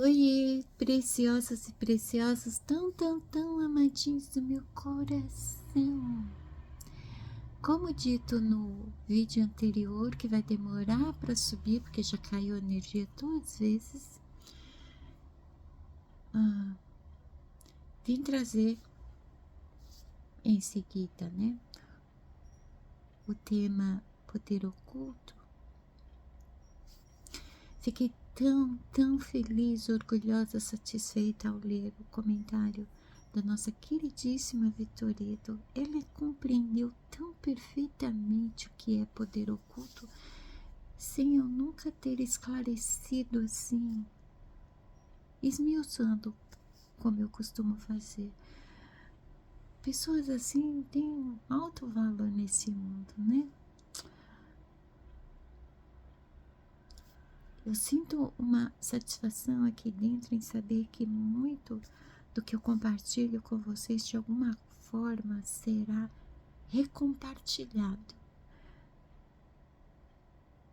Oiê, preciosos e preciosas, tão amadinhos do meu coração. Como dito no vídeo anterior, que vai demorar para subir, porque já caiu a energia duas vezes, vim trazer em seguida, né, o tema poder oculto. Fiquei tão feliz, orgulhosa, satisfeita ao ler o comentário da nossa queridíssima Vitoredo. Ela compreendeu tão perfeitamente o que é poder oculto, sem eu nunca ter esclarecido assim, esmiuçando, como eu costumo fazer. Pessoas assim têm alto valor nesse mundo, né? Eu sinto uma satisfação aqui dentro em saber que muito do que eu compartilho com vocês de alguma forma será recompartilhado.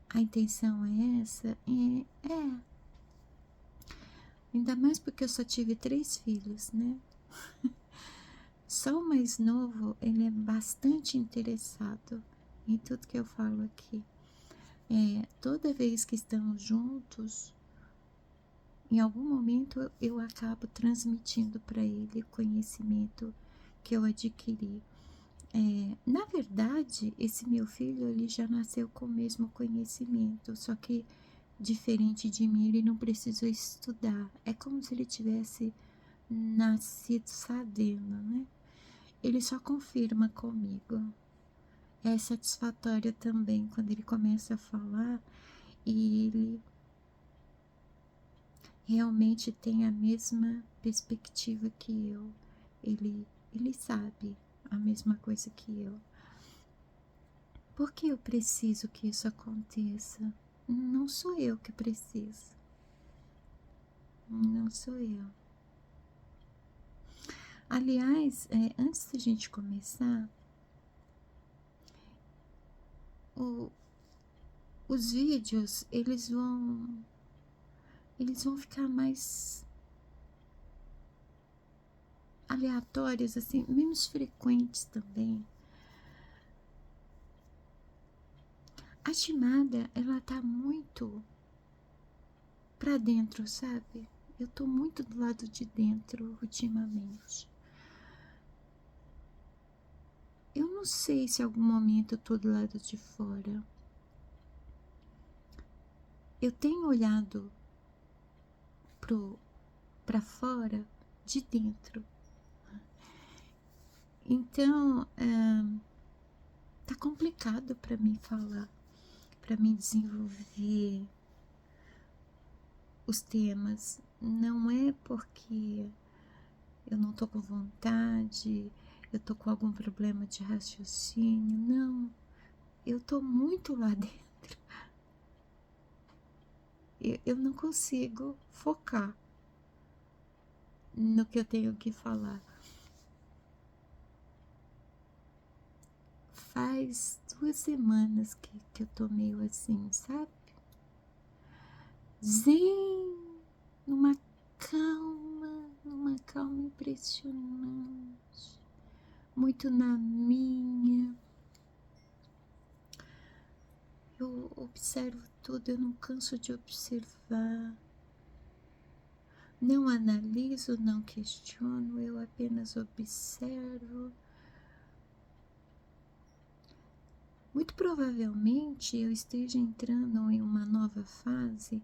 A intenção é essa? É. Ainda mais porque eu só tive 3 filhos, né? Só o mais novo, ele é bastante interessado em tudo que eu falo aqui. Toda vez que estamos juntos, em algum momento eu acabo transmitindo para ele o conhecimento que eu adquiri. Na verdade, esse meu filho, ele já nasceu com o mesmo conhecimento, só que diferente de mim, ele não precisou estudar. É como se ele tivesse nascido sabendo, né? Ele só confirma comigo. É satisfatório também quando ele começa a falar e ele realmente tem a mesma perspectiva que eu. Ele sabe a mesma coisa que eu. Por que eu preciso que isso aconteça? Não sou eu que preciso. Não sou eu. Aliás, antes da gente começar, os vídeos, eles vão ficar mais aleatórios, assim, menos frequentes também. A chamada, ela tá muito pra dentro, sabe? Eu tô muito do lado de dentro ultimamente. Eu não sei se em algum momento eu tô do lado de fora. Eu tenho olhado pra fora de dentro. Então, tá complicado para mim falar, para mim desenvolver os temas. Não é porque eu não tô com vontade, eu tô com algum problema de raciocínio, não. Eu tô muito lá dentro. Eu não consigo focar no que eu tenho que falar. Faz 2 semanas que eu tô meio assim, sabe? Zen, numa calma impressionante, muito na minha. Eu observo tudo, eu não canso de observar. Não analiso, não questiono, eu apenas observo. Muito provavelmente eu esteja entrando em uma nova fase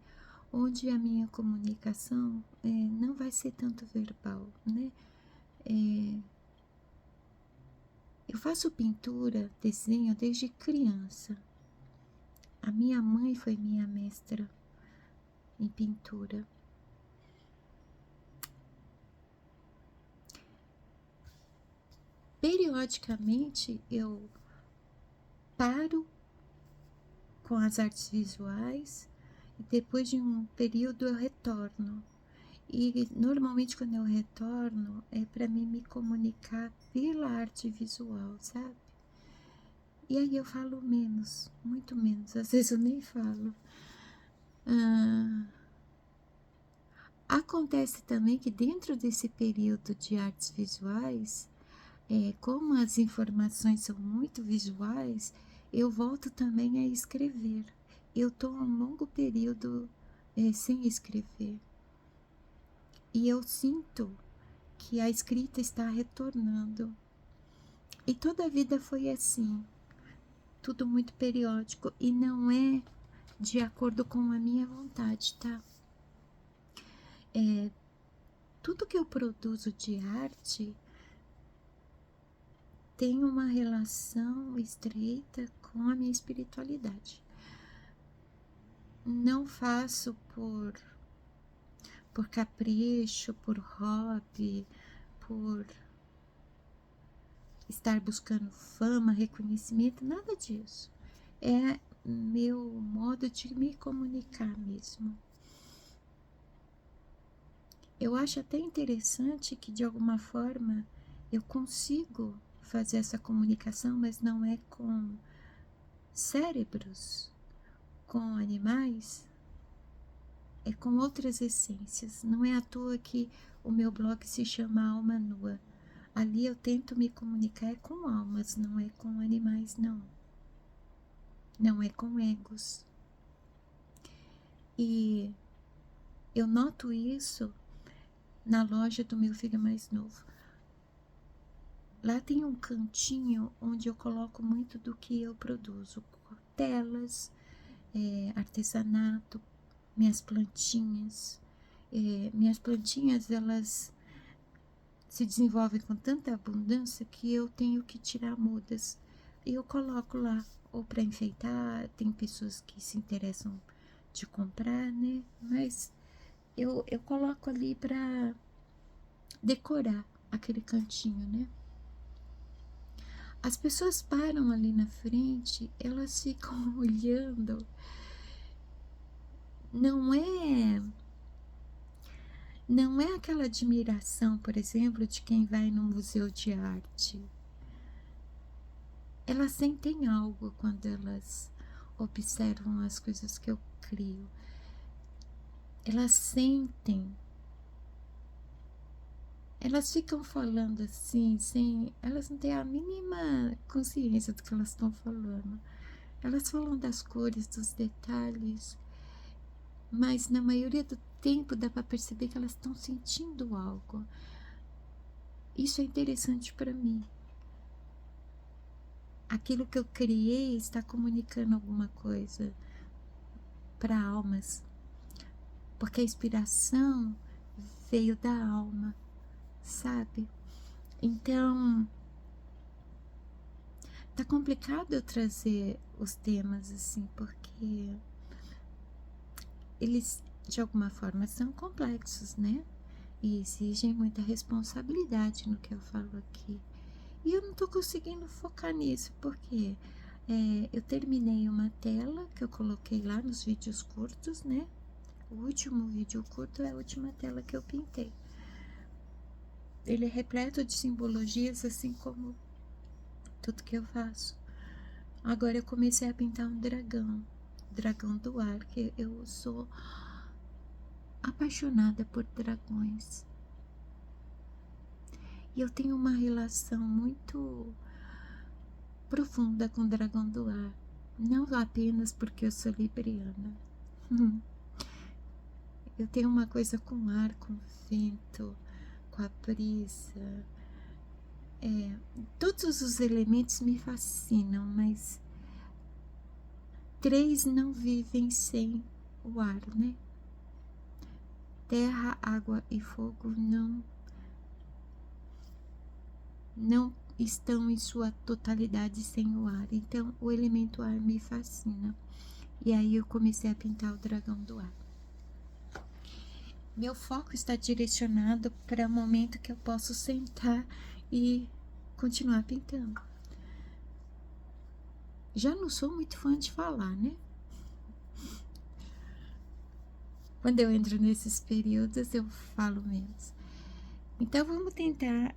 onde a minha comunicação não vai ser tanto verbal, né? Eu faço pintura, desenho desde criança. A minha mãe foi minha mestra em pintura. Periodicamente eu paro com as artes visuais e depois de um período eu retorno. E normalmente quando eu retorno é para mim me comunicar pela arte visual, sabe? E aí eu falo menos, muito menos, às vezes eu nem falo. A acontece também que dentro desse período de artes visuais, como as informações são muito visuais, eu volto também a escrever. Eu estou um longo período sem escrever. E eu sinto que a escrita está retornando. E toda a vida foi assim, tudo muito periódico, e não é de acordo com a minha vontade, tá? Tudo que eu produzo de arte tem uma relação estreita com a minha espiritualidade. Não faço por capricho, por hobby, por estar buscando fama, reconhecimento, nada disso. É meu modo de me comunicar mesmo. Eu acho até interessante que, de alguma forma, eu consigo fazer essa comunicação, mas não é com cérebros, com animais, é com outras essências. Não é à toa que o meu blog se chama Alma Nua. Ali eu tento me comunicar com almas, não é com animais, não. Não é com egos. E eu noto isso na loja do meu filho mais novo. Lá tem um cantinho onde eu coloco muito do que eu produzo. Telas, artesanato, minhas plantinhas. Minhas plantinhas, elas se desenvolvem com tanta abundância que eu tenho que tirar mudas. E eu coloco lá, ou para enfeitar, tem pessoas que se interessam de comprar, né? Mas eu coloco ali para decorar aquele cantinho, né? As pessoas param ali na frente, elas ficam olhando. Não é aquela admiração, por exemplo, de quem vai num museu de arte. Elas sentem algo quando elas observam as coisas que eu crio. Elas sentem. Elas ficam falando assim, elas não têm a mínima consciência do que elas estão falando. Elas falam das cores, dos detalhes, mas na maioria do tempo dá para perceber que elas estão sentindo algo. Isso é interessante para mim. Aquilo que eu criei está comunicando alguma coisa para almas, porque a inspiração veio da alma, sabe? Então, tá complicado eu trazer os temas assim, porque eles, de alguma forma, são complexos, né? E exigem muita responsabilidade no que eu falo aqui. E eu não tô conseguindo focar nisso, porque eu terminei uma tela que eu coloquei lá nos vídeos curtos, né? O último vídeo curto é a última tela que eu pintei. Ele é repleto de simbologias, assim como tudo que eu faço. Agora eu comecei a pintar um dragão do ar, que eu sou apaixonada por dragões. E eu tenho uma relação muito profunda com o dragão do ar. Não apenas porque eu sou libriana. Eu tenho uma coisa com ar, com vento, com a brisa. Todos os elementos me fascinam, mas 3 não vivem sem o ar, né? Terra, água e fogo não estão em sua totalidade sem o ar. Então, o elemento ar me fascina. E aí eu comecei a pintar o dragão do ar. Meu foco está direcionado para o momento que eu posso sentar e continuar pintando. Já não sou muito fã de falar, né? Quando eu entro nesses períodos, eu falo menos. Então, vamos tentar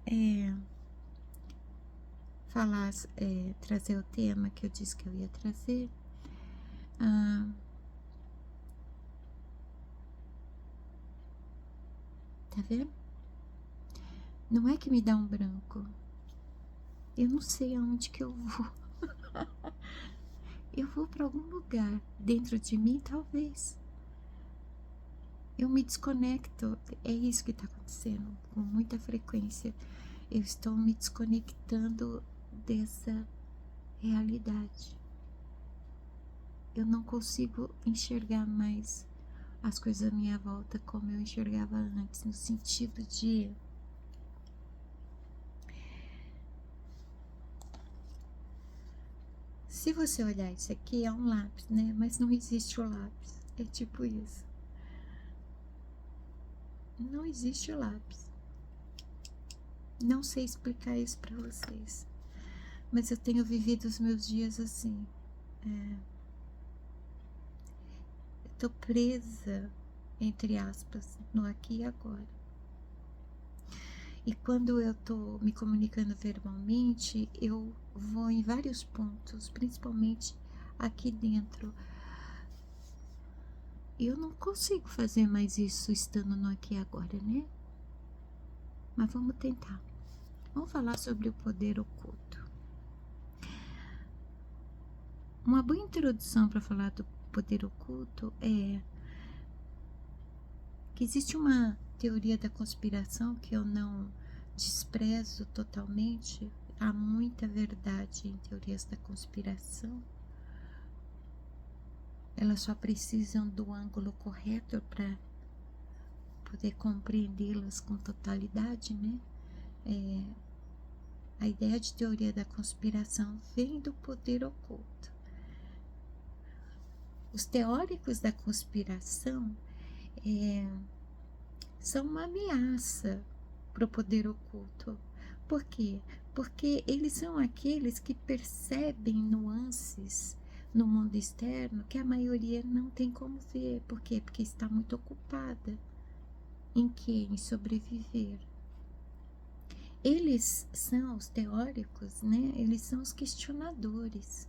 trazer o tema que eu disse que eu ia trazer. Tá vendo? Não é que me dá um branco. Eu não sei aonde que eu vou. Eu vou para algum lugar dentro de mim, talvez. Eu me desconecto. É isso que está acontecendo com muita frequência. Eu estou me desconectando dessa realidade. Eu não consigo enxergar mais as coisas à minha volta como eu enxergava antes, no sentido de se você olhar isso aqui é um lápis, né? Mas não existe o lápis. É tipo isso. Não existe o lápis. Não sei explicar isso para vocês. Mas eu tenho vivido os meus dias assim. Eu tô presa, entre aspas, no aqui e agora. E quando eu tô me comunicando verbalmente, eu vou em vários pontos, principalmente aqui dentro. Eu não consigo fazer mais isso estando no aqui e agora, né? Mas vamos tentar. Vamos falar sobre o poder oculto. Uma boa introdução para falar do poder oculto é que existe uma teoria da conspiração que eu não desprezo totalmente. Há muita verdade em teorias da conspiração. Elas só precisam do ângulo correto para poder compreendê-las com totalidade, né? A ideia de teoria da conspiração vem do poder oculto. Os teóricos da conspiração são uma ameaça para o poder oculto. Por quê? Porque eles são aqueles que percebem nuances no mundo externo que a maioria não tem como ver. Por quê? Porque está muito ocupada. Em quê? Em sobreviver. Eles são os teóricos, né? Eles são os questionadores.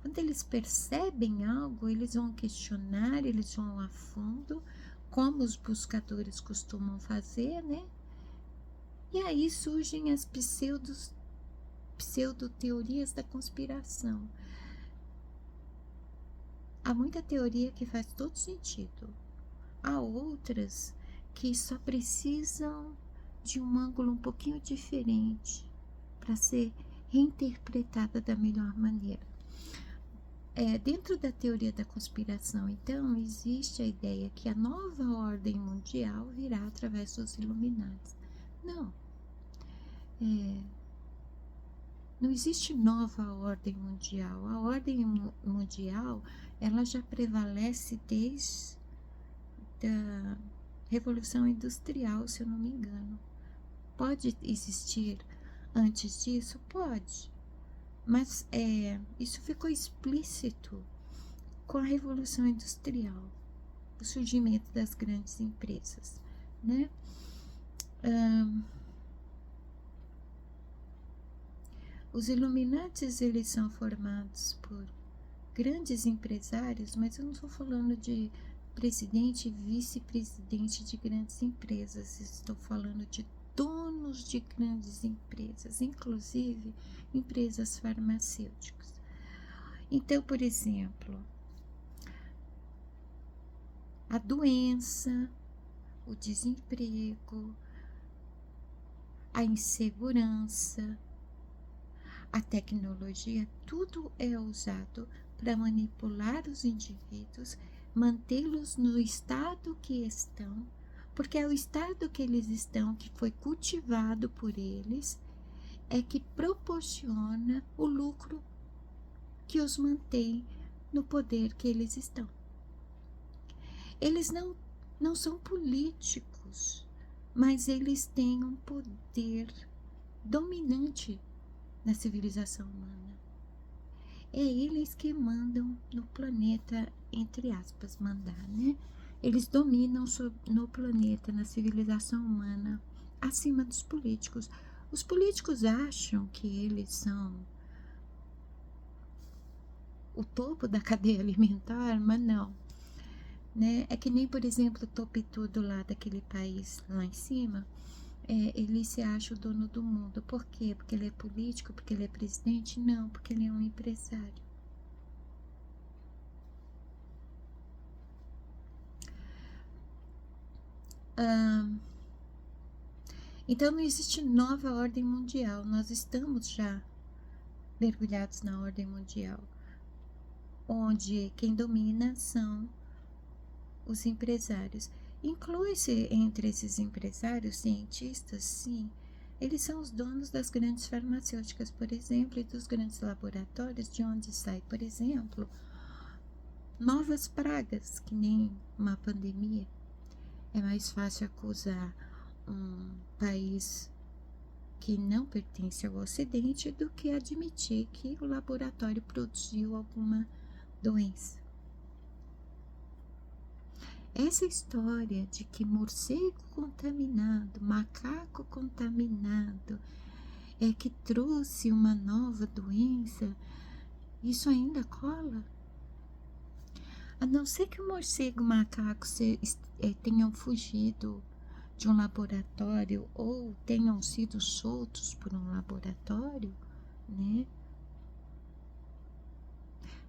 Quando eles percebem algo, eles vão questionar, eles vão a fundo, como os buscadores costumam fazer, né? E aí surgem as pseudo-teorias da conspiração. Há muita teoria que faz todo sentido. Há outras que só precisam de um ângulo um pouquinho diferente para ser reinterpretada da melhor maneira. Dentro da teoria da conspiração, então, existe a ideia que a nova ordem mundial virá através dos Illuminati. Não. Não existe nova ordem mundial. A ordem mundial, ela já prevalece desde a Revolução Industrial, se eu não me engano. Pode existir antes disso? Pode. Mas isso ficou explícito com a Revolução Industrial, o surgimento das grandes empresas, né? Os Illuminatis, eles são formados por grandes empresários, mas eu não estou falando de presidente e vice-presidente de grandes empresas, estou falando de donos de grandes empresas, inclusive empresas farmacêuticas. Então, por exemplo, a doença, o desemprego, a insegurança, a tecnologia, tudo é usado para manipular os indivíduos, mantê-los no estado que estão, porque é o estado que eles estão, que foi cultivado por eles, é que proporciona o lucro que os mantém no poder que eles estão. Eles não são políticos, mas eles têm um poder dominante na civilização humana. É eles que mandam no planeta, entre aspas, mandar, né? Eles dominam no planeta, na civilização humana, acima dos políticos. Os políticos acham que eles são o topo da cadeia alimentar, mas não. né? É que nem, por exemplo, o Topitudo lá daquele país lá em cima, ele se acha o dono do mundo. Por quê? Porque ele é político, porque ele é presidente? Não, porque ele é um empresário. Então não existe nova ordem mundial, nós estamos já mergulhados na ordem mundial, onde quem domina são os empresários. Inclui-se entre esses empresários cientistas, sim. Eles são os donos das grandes farmacêuticas, por exemplo, e dos grandes laboratórios, de onde sai, por exemplo, novas pragas, que nem uma pandemia. É mais fácil acusar um país que não pertence ao Ocidente do que admitir que o laboratório produziu alguma doença. Essa história de que morcego contaminado, macaco contaminado, é que trouxe uma nova doença, isso ainda cola? A não ser que o morcego e o macaco tenham fugido de um laboratório ou tenham sido soltos por um laboratório, né?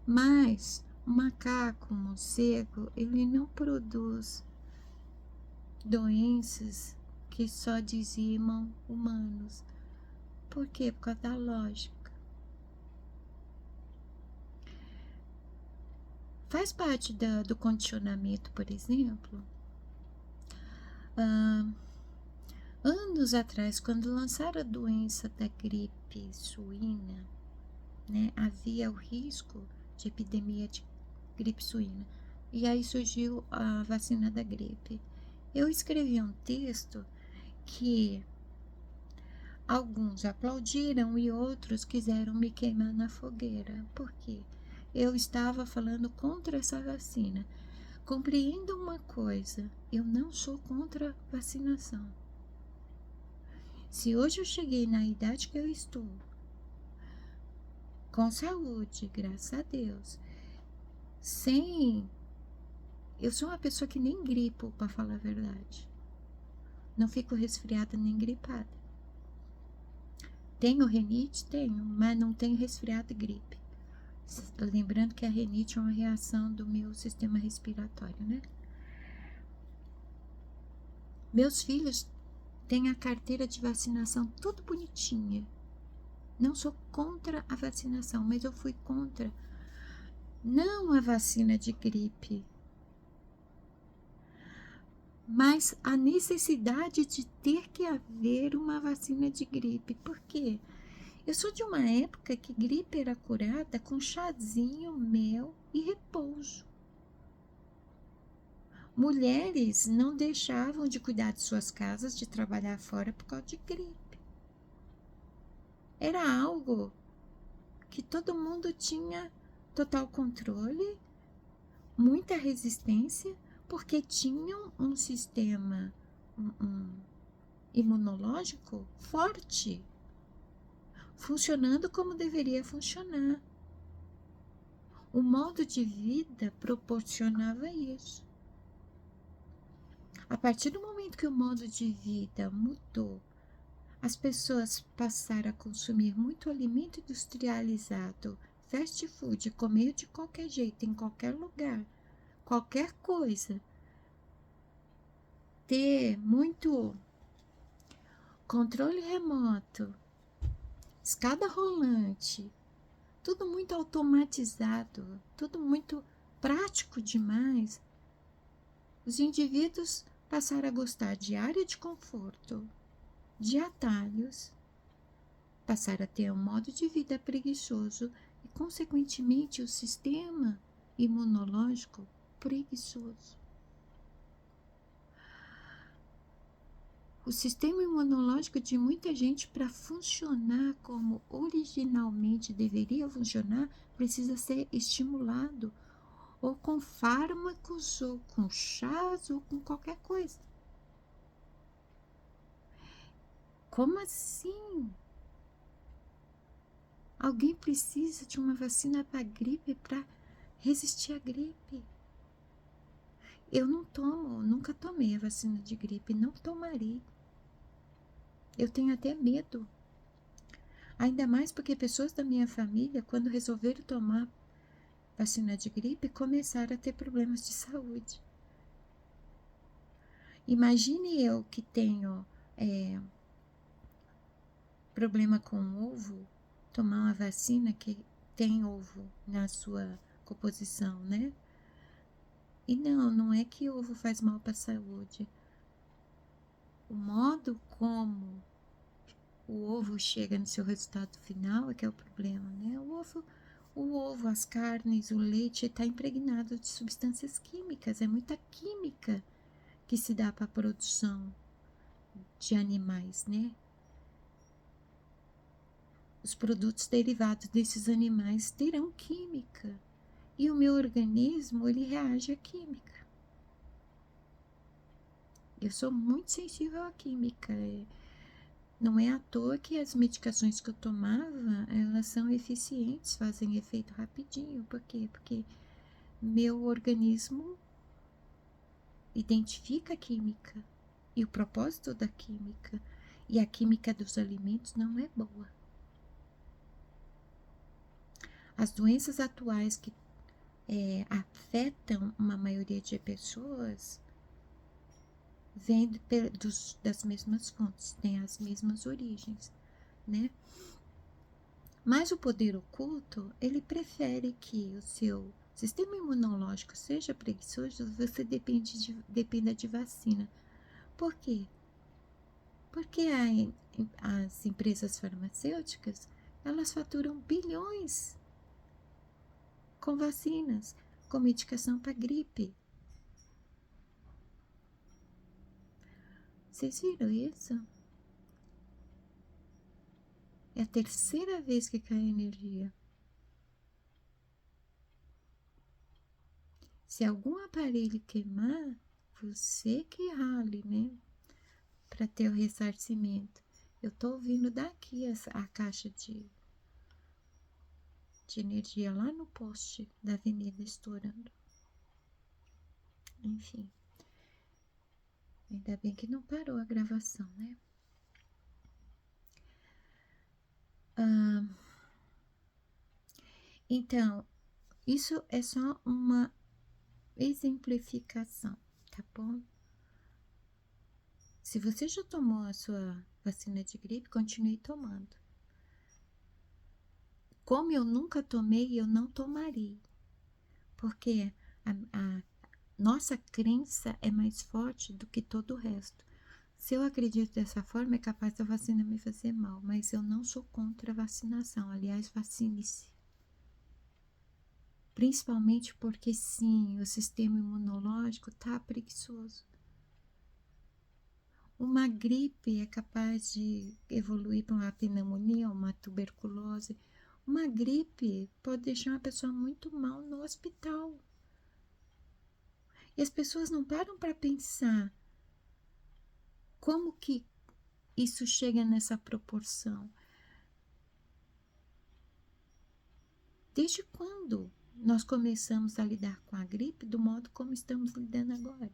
Mas o macaco, o morcego, ele não produz doenças que só dizimam humanos. Por quê? Por causa da lógica. Faz parte do condicionamento, por exemplo. Anos atrás, quando lançaram a doença da gripe suína, né, havia o risco de epidemia de gripe suína. E aí surgiu a vacina da gripe. Eu escrevi um texto que alguns aplaudiram e outros quiseram me queimar na fogueira. Por quê? Eu estava falando contra essa vacina. Compreenda uma coisa, eu não sou contra vacinação. Se hoje eu cheguei na idade que eu estou, com saúde, graças a Deus, eu sou uma pessoa que nem gripo, para falar a verdade. Não fico resfriada nem gripada. Tenho rinite? Tenho, mas não tenho resfriado e gripe. Lembrando que a rinite é uma reação do meu sistema respiratório, né? Meus filhos têm a carteira de vacinação tudo bonitinha. Não sou contra a vacinação, mas eu fui contra não a vacina de gripe, mas a necessidade de ter que haver uma vacina de gripe. Por quê? Eu sou de uma época que gripe era curada com chazinho, mel e repouso. Mulheres não deixavam de cuidar de suas casas, de trabalhar fora por causa de gripe. Era algo que todo mundo tinha total controle, muita resistência, porque tinham um sistema imunológico forte, funcionando como deveria funcionar. O modo de vida proporcionava isso. A partir do momento que o modo de vida mudou, as pessoas passaram a consumir muito alimento industrializado, fast food, comer de qualquer jeito, em qualquer lugar, qualquer coisa. Ter muito controle remoto, escada rolante, tudo muito automatizado, tudo muito prático demais. Os indivíduos passaram a gostar de área de conforto, de atalhos, passaram a ter um modo de vida preguiçoso e, consequentemente, o sistema imunológico preguiçoso. O sistema imunológico de muita gente, para funcionar como originalmente deveria funcionar, precisa ser estimulado, ou com fármacos, ou com chás, ou com qualquer coisa. Como assim? Alguém precisa de uma vacina para gripe para resistir à gripe? Eu não tomo, nunca tomei a vacina de gripe, não tomarei. Eu tenho até medo. Ainda mais porque pessoas da minha família, quando resolveram tomar vacina de gripe, começaram a ter problemas de saúde. Imagine eu que tenho problema com ovo, tomar uma vacina que tem ovo na sua composição, né? E não é que ovo faz mal para a saúde. O modo como o ovo chega no seu resultado final é que é o problema, né? O ovo, as carnes, o leite está impregnado de substâncias químicas, é muita química que se dá para a produção de animais, né? Os produtos derivados desses animais terão química e o meu organismo ele reage à química. Eu sou muito sensível à química. Não é à toa que as medicações que eu tomava, elas são eficientes, fazem efeito rapidinho. Por quê? Porque meu organismo identifica a química e o propósito da química. E a química dos alimentos não é boa. As doenças atuais que afetam uma maioria de pessoas vêm das mesmas fontes, têm as mesmas origens, né? Mas o poder oculto, ele prefere que o seu sistema imunológico seja preguiçoso, você dependa de vacina. Por quê? Porque as empresas farmacêuticas, elas faturam bilhões com vacinas, com medicação para gripe. Vocês viram isso? É a terceira vez que cai a energia. Se algum aparelho queimar, você que rale, né? Para ter o ressarcimento. Eu tô ouvindo daqui a caixa de energia lá no poste da avenida estourando. Enfim. Ainda bem que não parou a gravação, né? Então, isso é só uma exemplificação, tá bom? Se você já tomou a sua vacina de gripe, continue tomando. Como eu nunca tomei, eu não tomarei. Porque a nossa crença é mais forte do que todo o resto. Se eu acredito dessa forma, é capaz da vacina me fazer mal, mas eu não sou contra a vacinação. Aliás, vacine-se. Principalmente porque, sim, o sistema imunológico está preguiçoso. Uma gripe é capaz de evoluir para uma pneumonia, uma tuberculose. Uma gripe pode deixar uma pessoa muito mal no hospital. E as pessoas não param para pensar como que isso chega nessa proporção. Desde quando nós começamos a lidar com a gripe do modo como estamos lidando agora?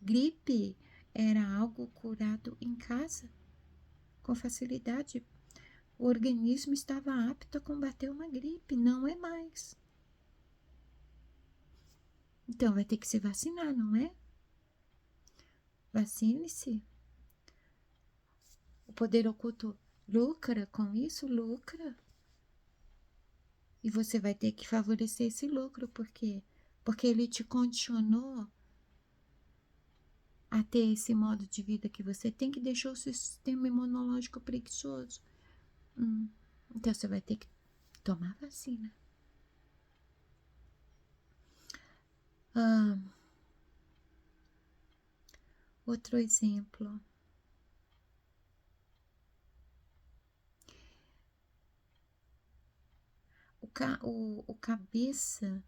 Gripe era algo curado em casa, com facilidade. O organismo estava apto a combater uma gripe, não é mais. Então vai ter que se vacinar, não é? Vacine-se. O poder oculto lucra com isso? Lucra. E você vai ter que favorecer esse lucro, por quê? Porque ele te condicionou a ter esse modo de vida que você tem, que deixou o seu sistema imunológico preguiçoso. Então você vai ter que tomar vacina. Outro exemplo. O cabeça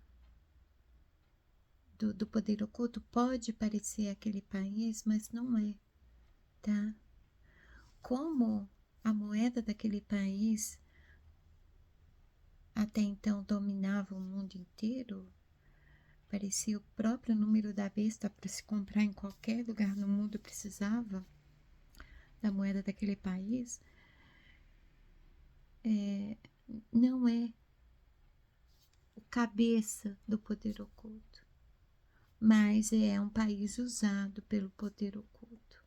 do poder oculto pode parecer aquele país, mas não é, tá? Como a moeda daquele país até então dominava o mundo inteiro, parecia o próprio número da besta para se comprar em qualquer lugar no mundo, precisava da moeda daquele país, não é o cabeça do poder oculto, mas é um país usado pelo poder oculto.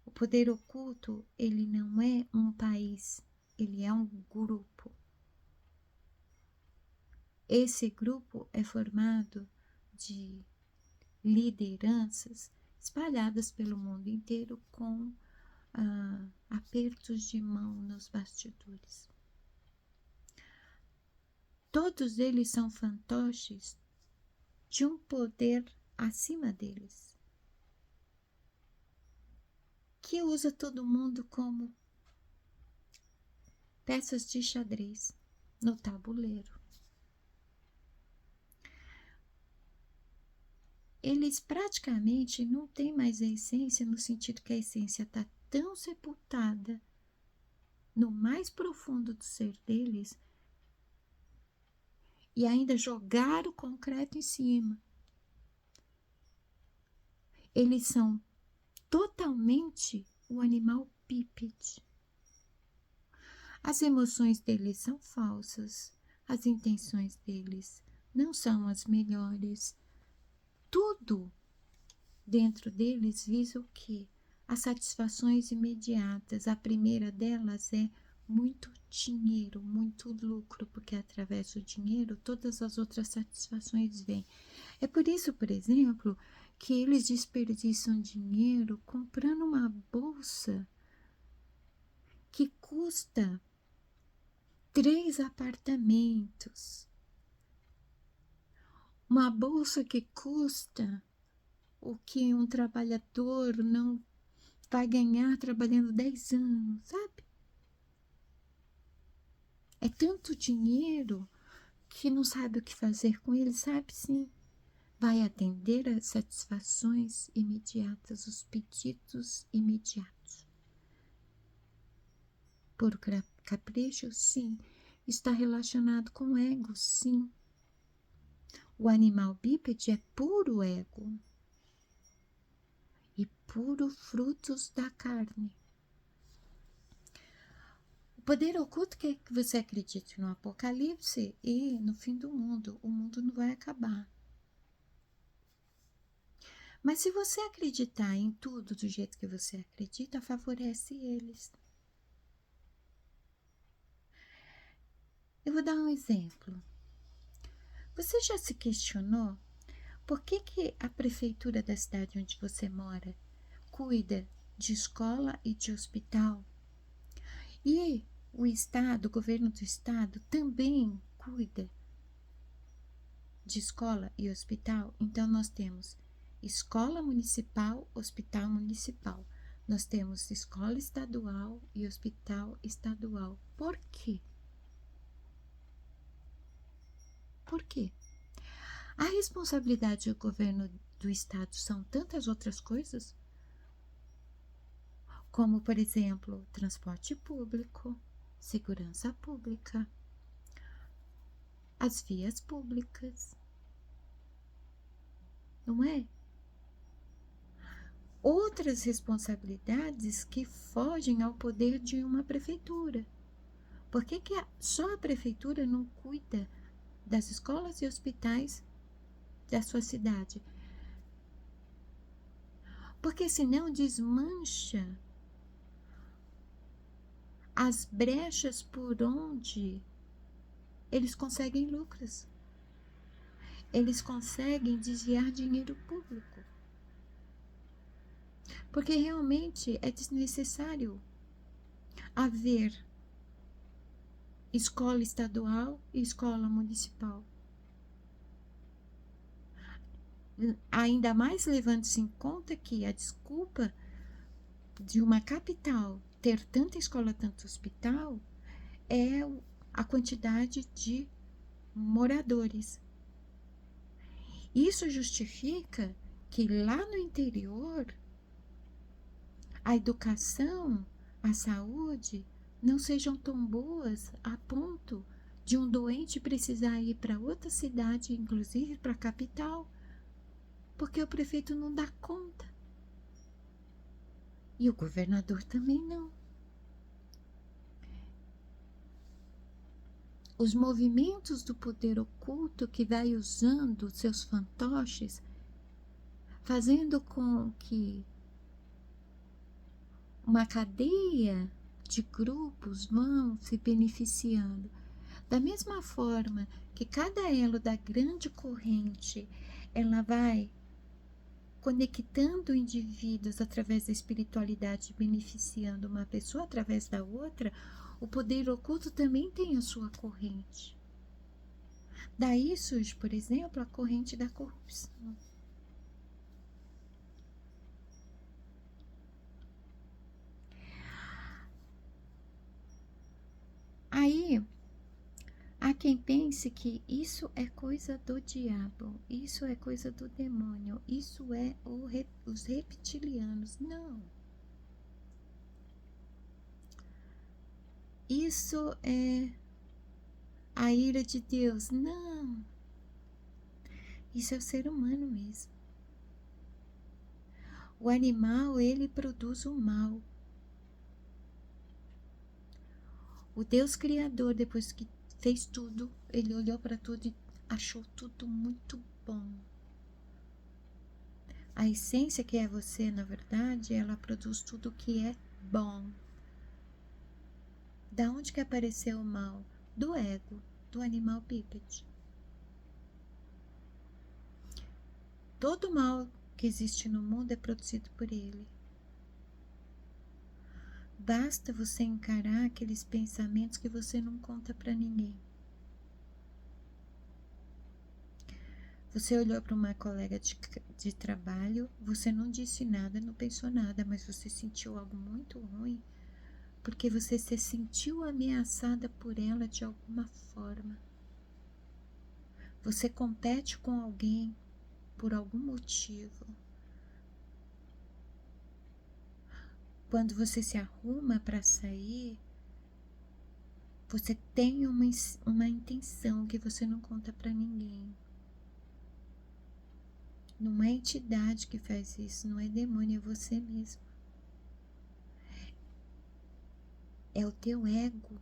O poder oculto, ele não é um país, ele é um grupo. Esse grupo é formado de lideranças espalhadas pelo mundo inteiro com apertos de mão nos bastidores. Todos eles são fantoches de um poder acima deles, que usa todo mundo como peças de xadrez no tabuleiro. Eles praticamente não têm mais a essência, no sentido que a essência está tão sepultada no mais profundo do ser deles, e ainda jogar o concreto em cima. Eles são totalmente o animal bípede. As emoções deles são falsas, as intenções deles não são as melhores. Tudo dentro deles visa o quê? As satisfações imediatas. A primeira delas é muito dinheiro, muito lucro, porque através do dinheiro todas as outras satisfações vêm. É por isso, por exemplo, que eles desperdiçam dinheiro comprando uma bolsa que custa 3 apartamentos. Uma bolsa que custa o que um trabalhador não vai ganhar trabalhando 10 anos, sabe? É tanto dinheiro que não sabe o que fazer com ele, sabe sim. Vai atender às satisfações imediatas, os pedidos imediatos. Por capricho, sim. Está relacionado com o ego, sim. O animal bípede é puro ego e puro frutos da carne. O poder oculto quer que você acredite no apocalipse e no fim do mundo. O mundo não vai acabar. Mas se você acreditar em tudo do jeito que você acredita, favorece eles. Eu vou dar um exemplo. Você já se questionou por que a prefeitura da cidade onde você mora cuida de escola e de hospital? E o estado, o governo do estado também cuida de escola e hospital? Então nós temos escola municipal, hospital municipal. Nós temos escola estadual e hospital estadual. Por quê? Por quê? A responsabilidade do governo do estado são tantas outras coisas, como, por exemplo, transporte público, segurança pública, as vias públicas, não é? Outras responsabilidades que fogem ao poder de uma prefeitura. Por que só a prefeitura não cuida das escolas e hospitais da sua cidade? Porque senão desmancha as brechas por onde eles conseguem lucros. Eles conseguem desviar dinheiro público. Porque realmente é desnecessário haver escola estadual e escola municipal. Ainda mais levando-se em conta que a desculpa de uma capital ter tanta escola, tanto hospital, é a quantidade de moradores. Isso justifica que lá no interior a educação, a saúde não sejam tão boas a ponto de um doente precisar ir para outra cidade, inclusive para a capital, porque o prefeito não dá conta. E o governador também não. Os movimentos do poder oculto que vai usando seus fantoches, fazendo com que uma cadeia de grupos vão se beneficiando. Da mesma forma que cada elo da grande corrente, ela vai conectando indivíduos através da espiritualidade, beneficiando uma pessoa através da outra, o poder oculto também tem a sua corrente. Daí surge, por exemplo, a corrente da corrupção. Aí, há quem pense que isso é coisa do diabo, isso é coisa do demônio, isso é os reptilianos. Não. Isso é a ira de Deus. Não. Isso é o ser humano mesmo. O animal, ele produz o mal. O Deus Criador, depois que fez tudo, ele olhou para tudo e achou tudo muito bom. A essência que é você, na verdade, ela produz tudo que é bom. Da onde que apareceu o mal? Do ego, do animal bípede. Todo mal que existe no mundo é produzido por ele. Basta você encarar aqueles pensamentos que você não conta para ninguém. Você olhou para uma colega de trabalho, você não disse nada, não pensou nada, mas você sentiu algo muito ruim, porque você se sentiu ameaçada por ela de alguma forma. Você compete com alguém por algum motivo. Quando você se arruma para sair, você tem uma intenção que você não conta para ninguém. Não é entidade que faz isso, não é demônio, é você mesmo. É o teu ego.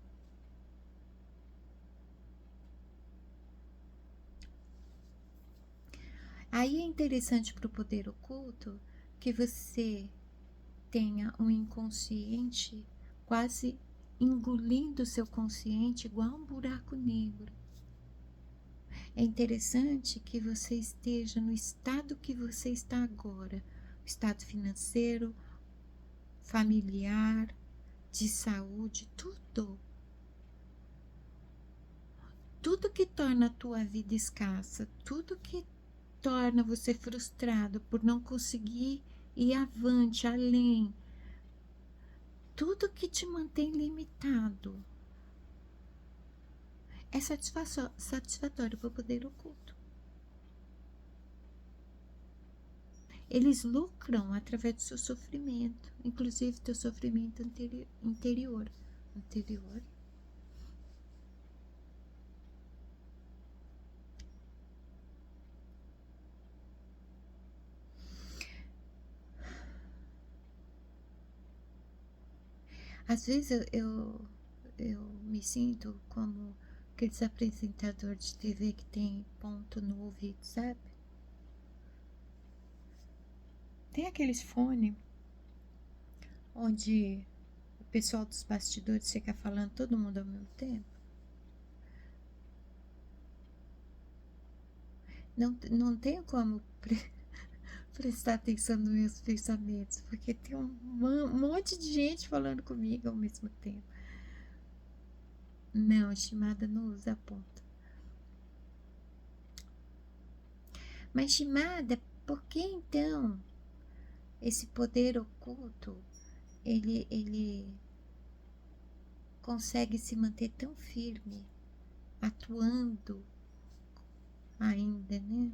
Aí é interessante para o poder oculto que você tenha um inconsciente quase engolindo o seu consciente igual um buraco negro. É interessante que você esteja no estado que você está agora, estado financeiro, familiar, de saúde, tudo. Tudo que torna a tua vida escassa, tudo que torna você frustrado por não conseguir ir avante, além, tudo que te mantém limitado é satisfatório para o poder oculto. Eles lucram através do seu sofrimento, inclusive teu sofrimento interior. Às vezes eu me sinto como aqueles apresentadores de TV que tem ponto no ouvido, sabe? Tem aqueles fones onde o pessoal dos bastidores fica falando todo mundo ao mesmo tempo. Não tenho como prestar atenção nos meus pensamentos, porque tem um monte de gente falando comigo ao mesmo tempo. Não, Shimada não usa ponto. Mas Shimada, por que então esse poder oculto ele consegue se manter tão firme, atuando ainda, né?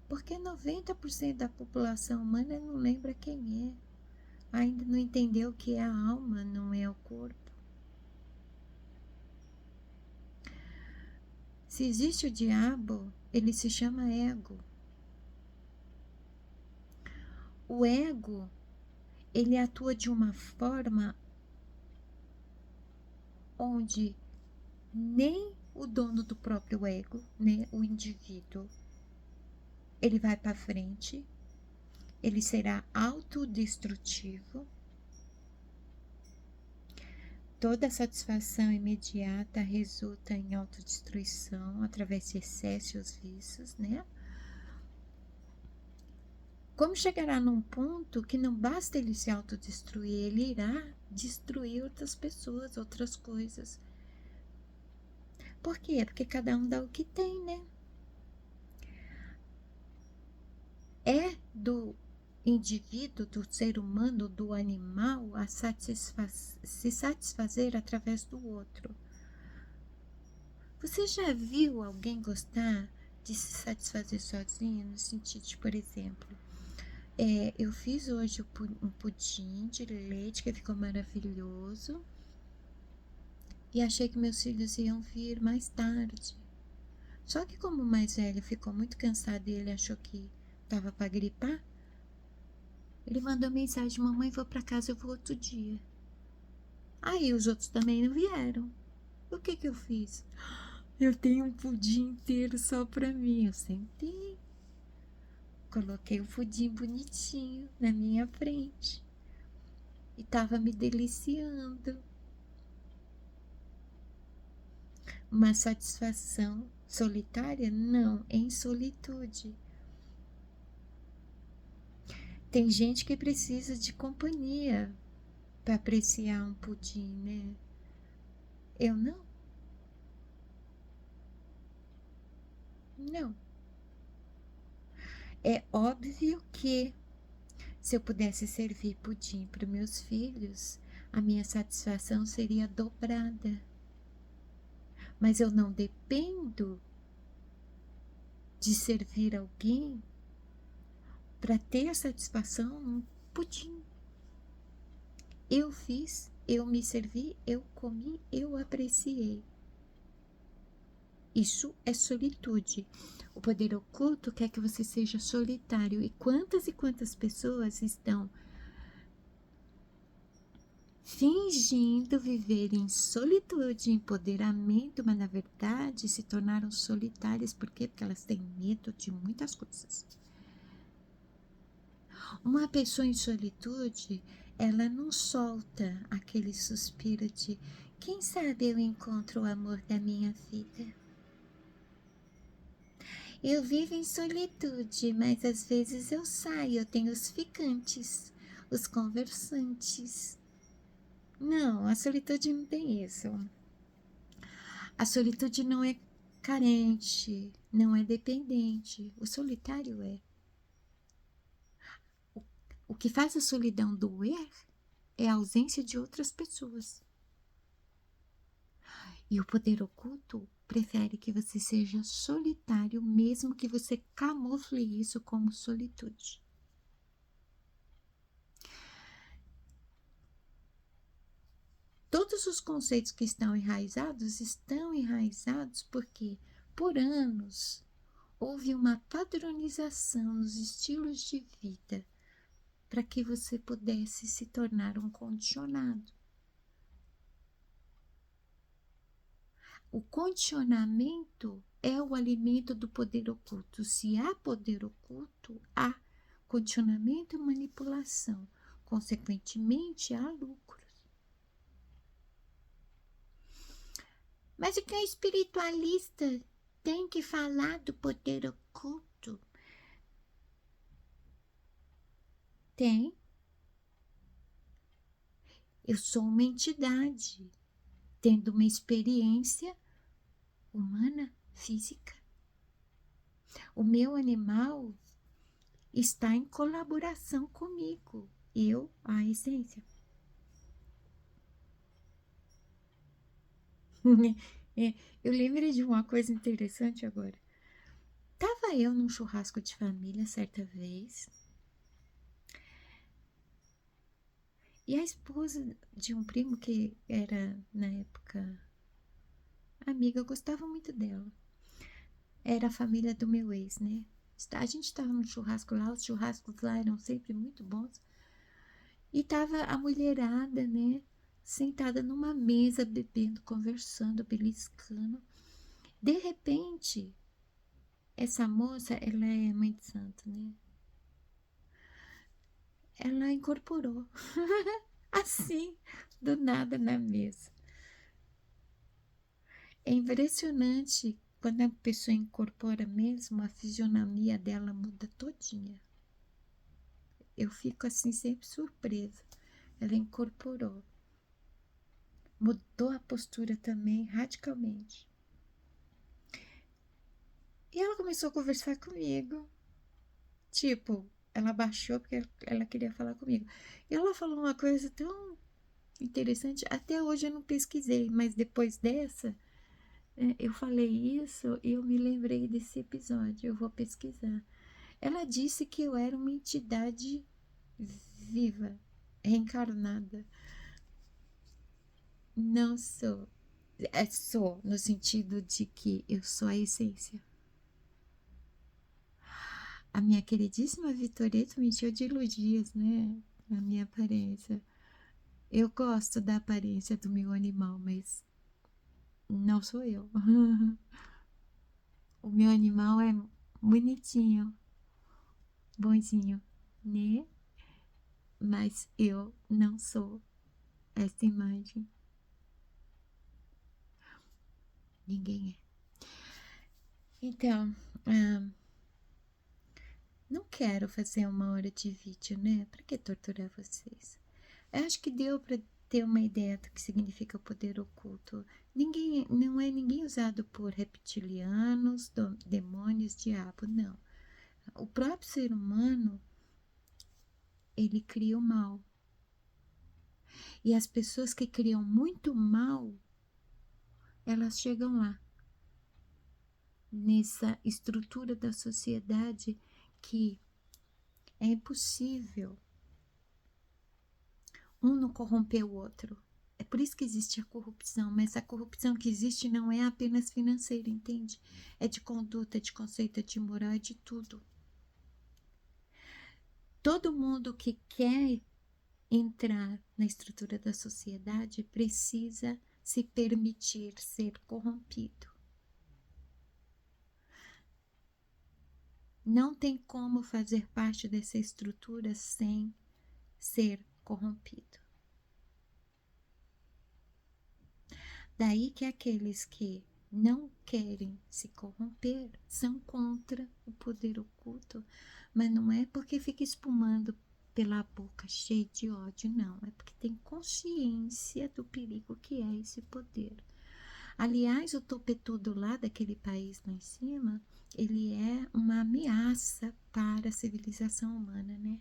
Porque 90% da população humana não lembra quem é, ainda não entendeu que é a alma, não é o corpo. Se existe o diabo, ele se chama ego. O ego, ele atua de uma forma onde nem o dono do próprio ego, né, o indivíduo, ele vai para frente, ele será autodestrutivo. Toda satisfação imediata resulta em autodestruição através de excessos e vícios, né? Como chegará num ponto que não basta ele se autodestruir, ele irá destruir outras pessoas, outras coisas. Por quê? Porque cada um dá o que tem, né? É do indivíduo, do ser humano, do animal, a se satisfazer através do outro. Você já viu alguém gostar de se satisfazer sozinho? No sentido de, por exemplo, eu fiz hoje um pudim de leite que ficou maravilhoso e achei que meus filhos iam vir mais tarde. Só que como o mais velho ficou muito cansado e ele achou que estava para gripar, ele mandou mensagem: mamãe, vou para casa, eu vou outro dia. Aí os outros também não vieram. O que eu fiz? Eu tenho um pudim inteiro só para mim. Eu sentei, coloquei o pudim bonitinho na minha frente e estava me deliciando. Uma satisfação solitária? Não, em solitude. Tem gente que precisa de companhia para apreciar um pudim, né? Eu não. Não. É óbvio que se eu pudesse servir pudim para meus filhos, a minha satisfação seria dobrada. Mas eu não dependo de servir alguém para ter satisfação num pudim. Eu fiz, eu me servi, eu comi, eu apreciei. Isso é solitude. O poder oculto quer que você seja solitário. E quantas pessoas estão fingindo viver em solitude, empoderamento, mas na verdade se tornaram solitárias. Por quê? Porque elas têm medo de muitas coisas. Uma pessoa em solitude, ela não solta aquele suspiro de quem sabe eu encontro o amor da minha vida. Eu vivo em solitude, mas às vezes eu saio, eu tenho os ficantes, os conversantes. Não, a solitude não tem isso. A solitude não é carente, não é dependente. O solitário é. O que faz a solidão doer é a ausência de outras pessoas. E o poder oculto prefere que você seja solitário, mesmo que você camufle isso como solitude. Todos os conceitos que estão enraizados porque, por anos, houve uma padronização nos estilos de vida para que você pudesse se tornar um condicionado. O condicionamento é o alimento do poder oculto. Se há poder oculto, há condicionamento e manipulação. Consequentemente, há lucros. Mas o que a espiritualista tem que falar do poder oculto? Tem. Eu sou uma entidade, tendo uma experiência humana, física. O meu animal está em colaboração comigo. Eu, a essência. Eu lembrei de uma coisa interessante agora. Tava eu num churrasco de família certa vez. E a esposa de um primo que era, na época, amiga, eu gostava muito dela. era a família do meu ex, né? A gente estava no churrasco lá, os churrascos lá eram sempre muito bons. E tava a mulherada, né? Sentada numa mesa, bebendo, conversando, beliscando. De repente, essa moça, ela é mãe de santo, né? Ela incorporou, assim, do nada na mesa. É impressionante quando a pessoa incorpora mesmo, a fisionomia dela muda todinha. Eu fico assim sempre surpresa. Ela incorporou. Mudou a postura também radicalmente. E ela começou a conversar comigo. Tipo, ela baixou porque ela queria falar comigo. E ela falou uma coisa tão interessante. Até hoje eu não pesquisei, mas depois dessa, eu falei isso e eu me lembrei desse episódio. Eu vou pesquisar. Ela disse que eu era uma entidade viva, reencarnada. Não sou. Sou, no sentido de que eu sou a essência. A minha queridíssima Vitoretta me encheu de elogios, né? Na minha aparência. Eu gosto da aparência do meu animal, mas não sou eu. O meu animal é bonitinho, bonzinho, né? Mas eu não sou essa imagem. Ninguém é. Então, não quero fazer uma hora de vídeo, né? Pra que torturar vocês? Eu acho que deu para ter uma ideia do que significa o poder oculto. Ninguém, não é ninguém usado por reptilianos, demônios, diabo, não. O próprio ser humano, ele cria o mal. E as pessoas que criam muito mal, elas chegam lá, nessa estrutura da sociedade que é impossível um não corromper o outro. É por isso que existe a corrupção, mas a corrupção que existe não é apenas financeira, entende? É de conduta, é de conceito, é de moral, é de tudo. Todo mundo que quer entrar na estrutura da sociedade precisa se permitir ser corrompido. Não tem como fazer parte dessa estrutura sem ser corrompido. Daí que aqueles que não querem se corromper são contra o poder oculto, mas não é porque fica espumando pela boca cheio de ódio, não, é porque tem consciência do perigo que é esse poder. Aliás, o topetudo lá daquele país lá em cima, ele é uma ameaça para a civilização humana, né?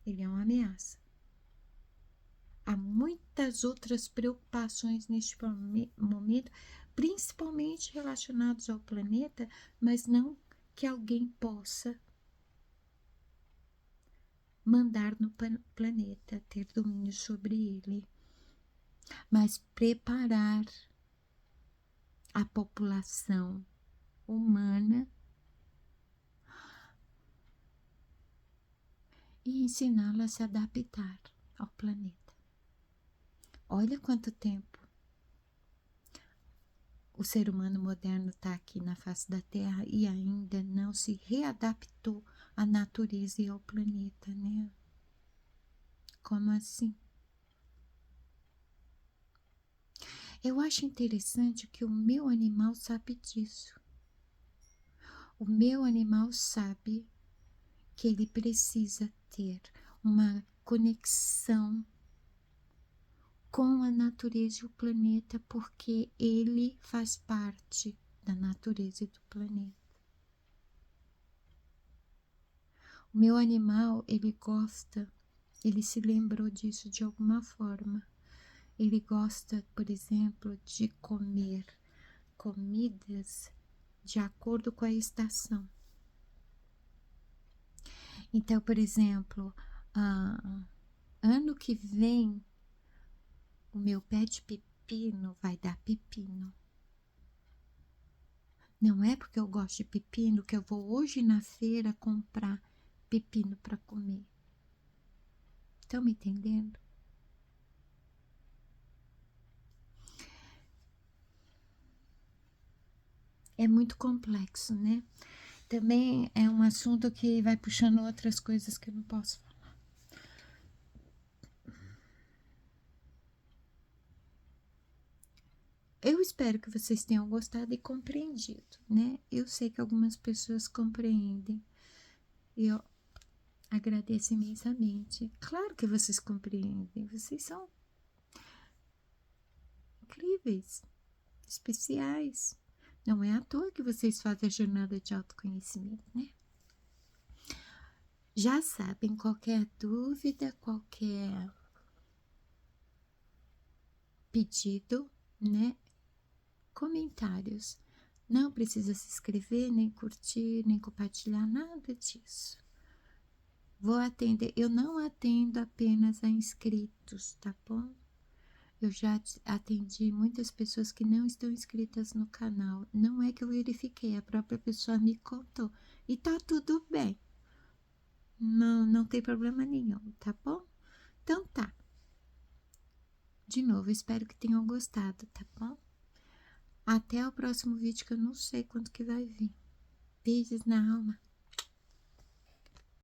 Ele é uma ameaça. Há muitas outras preocupações neste momento, principalmente relacionadas ao planeta, mas não que alguém possa mandar no planeta, ter domínio sobre ele, mas preparar a população humana e ensiná-la a se adaptar ao planeta. Olha quanto tempo o ser humano moderno está aqui na face da Terra e ainda não se readaptou à natureza e ao planeta, né? Como assim? Eu acho interessante que o meu animal sabe disso. O meu animal sabe que ele precisa ter uma conexão com a natureza e o planeta, porque ele faz parte da natureza e do planeta. O meu animal, ele gosta, ele se lembrou disso de alguma forma. Ele gosta, por exemplo, de comer comidas de acordo com a estação. Então, por exemplo, ano que vem, o meu pé de pepino vai dar pepino. Não é porque eu gosto de pepino que eu vou hoje na feira comprar pepino para comer. Estão me entendendo? É muito complexo, né? Também é um assunto que vai puxando outras coisas que eu não posso falar. Eu espero que vocês tenham gostado e compreendido, né? Eu sei que algumas pessoas compreendem e eu agradeço imensamente. Claro que vocês compreendem, vocês são incríveis, especiais. Não é à toa que vocês fazem a jornada de autoconhecimento, né? Já sabem, qualquer dúvida, qualquer pedido, né? Comentários. Não precisa se inscrever, nem curtir, nem compartilhar, nada disso. Vou atender, eu não atendo apenas a inscritos, tá bom? Eu já atendi muitas pessoas que não estão inscritas no canal. Não é que eu verifiquei, a própria pessoa me contou. E tá tudo bem. Não tem problema nenhum, tá bom? Então tá. De novo, espero que tenham gostado, tá bom? Até o próximo vídeo que eu não sei quando que vai vir. Beijos na alma.